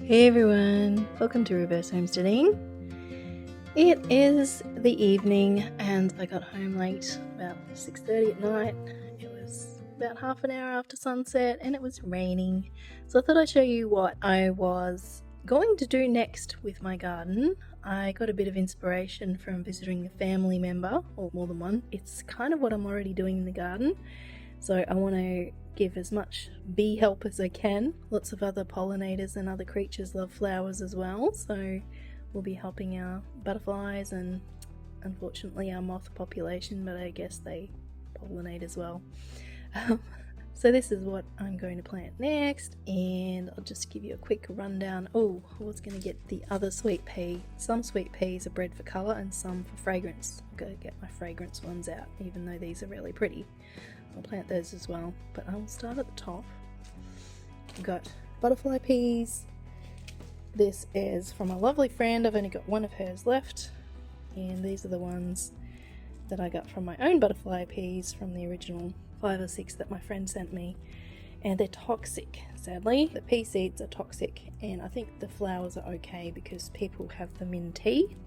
Hey everyone, welcome to Reverse Homesteading. It is the evening and I got home late, about 6:30 at night. It was about half an hour after sunset and it was raining. So I thought I'd show you what I was going to do next with my garden. I got a bit of inspiration from visiting a family member, or more than one. It's kind of what I'm already doing in the garden. So I want to give as much bee help as I can. Lots of other pollinators and other creatures love flowers as well, so we'll be helping our butterflies and unfortunately our moth population, but I guess they pollinate as well. So this is what I'm going to plant next, and I'll just give you a quick rundown. Oh, I was going to get the other sweet pea. Some sweet peas are bred for colour and some for fragrance. I've got to get my fragrance ones out, even though these are really pretty. I'll plant those as well, but I'll start at the top. I've got butterfly peas. This is from a lovely friend. I've only got one of hers left, and these are the ones that I got from my own butterfly peas from the original 5 or 6 that my friend sent me, and they're toxic, sadly. The pea seeds are toxic, and I think the flowers are okay because people have them in tea,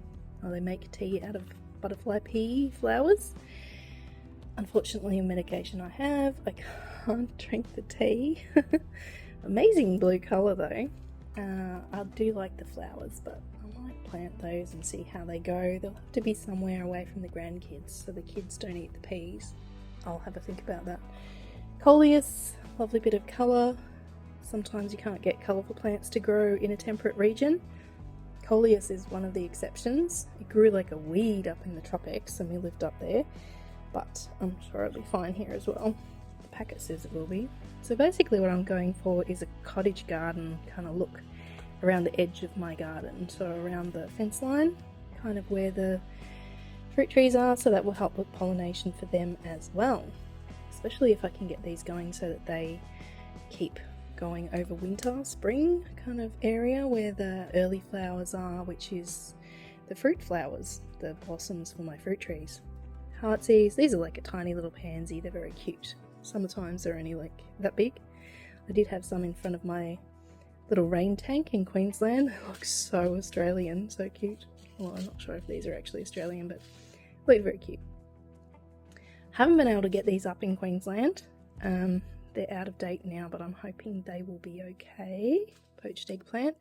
or they make tea out of butterfly pea flowers. Unfortunately, a medication I have, I can't drink the tea. Amazing blue colour though. I do like the flowers, but I might plant those and see how they go. They'll have to be somewhere away from the grandkids so the kids don't eat the peas. I'll have a think about that. Coleus, lovely bit of colour. Sometimes you can't get colourful plants to grow in a temperate region. Coleus is one of the exceptions. It grew like a weed up in the tropics and we lived up there, but I'm sure it'll be fine here as well. The packet says it will be. So basically what I'm going for is a cottage garden kind of look around the edge of my garden. So around the fence line, kind of where the fruit trees are, so that will help with pollination for them as well. Especially if I can get these going so that they keep going over winter, spring kind of area where the early flowers are, which is the fruit flowers, the blossoms for my fruit trees. Heartsease, these are like a tiny little pansy, they're very cute. Sometimes they're only like that big. I did have some in front of my little rain tank in Queensland. It looks so Australian, so cute. Well, I'm not sure if these are actually Australian, but they look very cute. Haven't been able to get these up in Queensland. They're out of date now, but I'm hoping they will be okay. Poached eggplant.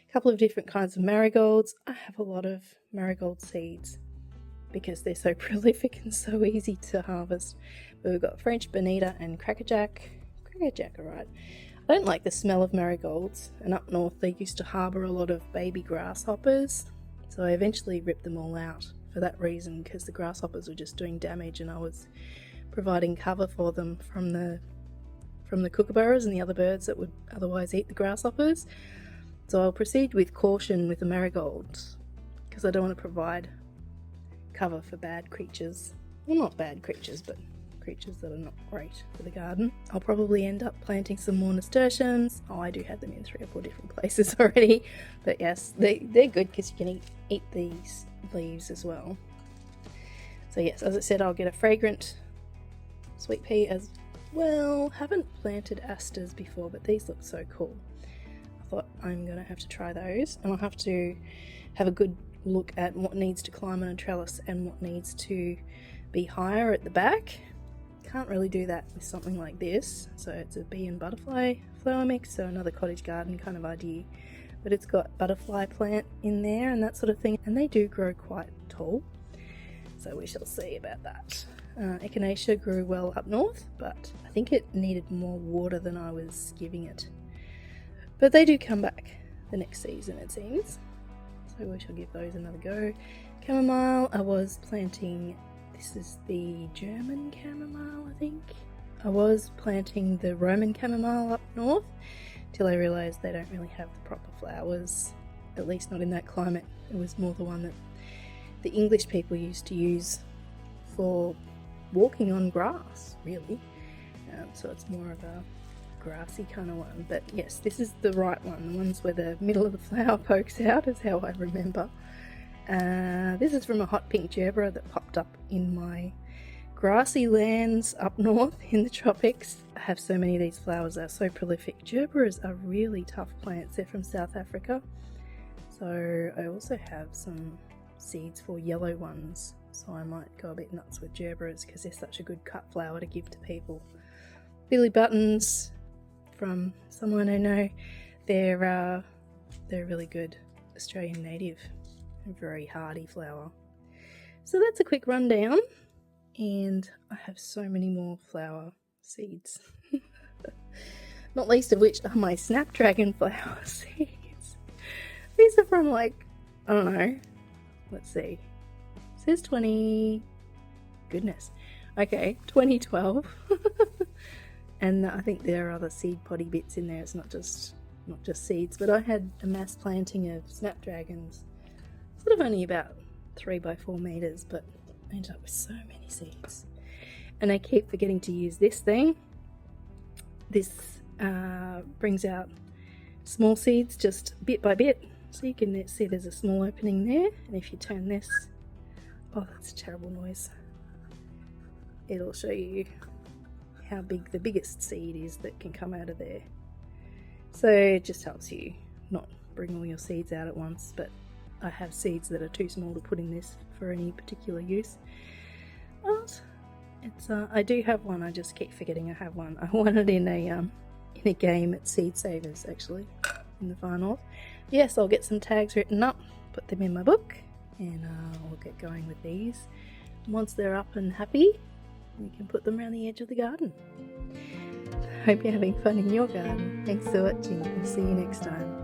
A couple of different kinds of marigolds. I have a lot of marigold seeds because they're so prolific and so easy to harvest. But we've got French bonita and crackerjack. Crackerjack, alright. I don't like the smell of marigolds, and up north they used to harbour a lot of baby grasshoppers, so I eventually ripped them all out for that reason, because the grasshoppers were just doing damage and I was providing cover for them from the kookaburras and the other birds that would otherwise eat the grasshoppers. So I'll proceed with caution with the marigolds, because I don't want to provide cover for bad creatures. Well, not bad creatures, but creatures that are not great for the garden. I'll probably end up planting some more nasturtiums. Oh, I do have them in 3 or 4 different places already, but yes, they're good because you can eat these leaves as well. So yes, as I said, I'll get a fragrant sweet pea as well. Haven't planted asters before, but these look so cool. I thought I'm gonna have to try those, and I'll have to have a good look at what needs to climb on a trellis and what needs to be higher at the back. Can't really do that with something like this. So it's a bee and butterfly flower mix, so another cottage garden kind of idea, but it's got butterfly plant in there and that sort of thing, and they do grow quite tall, so we shall see about that. Echinacea grew well up north, but I think it needed more water than I was giving it, but they do come back the next season, it seems, so we shall give those another go. Chamomile, I was planting, this is the German chamomile, I think. I was planting the Roman chamomile up north till I realised they don't really have the proper flowers, at least not in that climate. It was more the one that the English people used to use for walking on grass, really. So it's more of a grassy kind of one, but yes, this is the right one. The ones where the middle of the flower pokes out is how I remember. This is from a hot pink gerbera that popped up in my grassy lands up north in the tropics have so many of these flowers. They're so prolific. Gerberas are really tough plants. They're from South Africa. So I also have some seeds for yellow ones, so I might go a bit nuts with gerberas because they're such a good cut flower to give to people. Billy buttons from someone I know, they're really good Australian native and very hardy flower. So that's a quick rundown, and I have so many more flower seeds, not least of which are my snapdragon flower seeds. These are from, like, I don't know, let's see, it says 2012. And I think there are other seed potty bits in there. It's not just seeds, but I had a mass planting of snapdragons, sort of only about 3 by 4 meters, but I ended up with so many seeds. And I keep forgetting to use this thing. This brings out small seeds just bit by bit. So you can see there's a small opening there, and if you turn this, oh, that's a terrible noise, it'll show you how big the biggest seed is that can come out of there. So it just helps you not bring all your seeds out at once, but I have seeds that are too small to put in this for any particular use. But it's I do have one. I just keep forgetting I have one. I won it in a game at Seed Savers, actually, in the far north. Yes, I'll get some tags written up, put them in my book, and I'll get going with these. Once they're up and happy, we can put them around the edge of the garden. Hope you're having fun in your garden. Thanks for watching, and see you next time.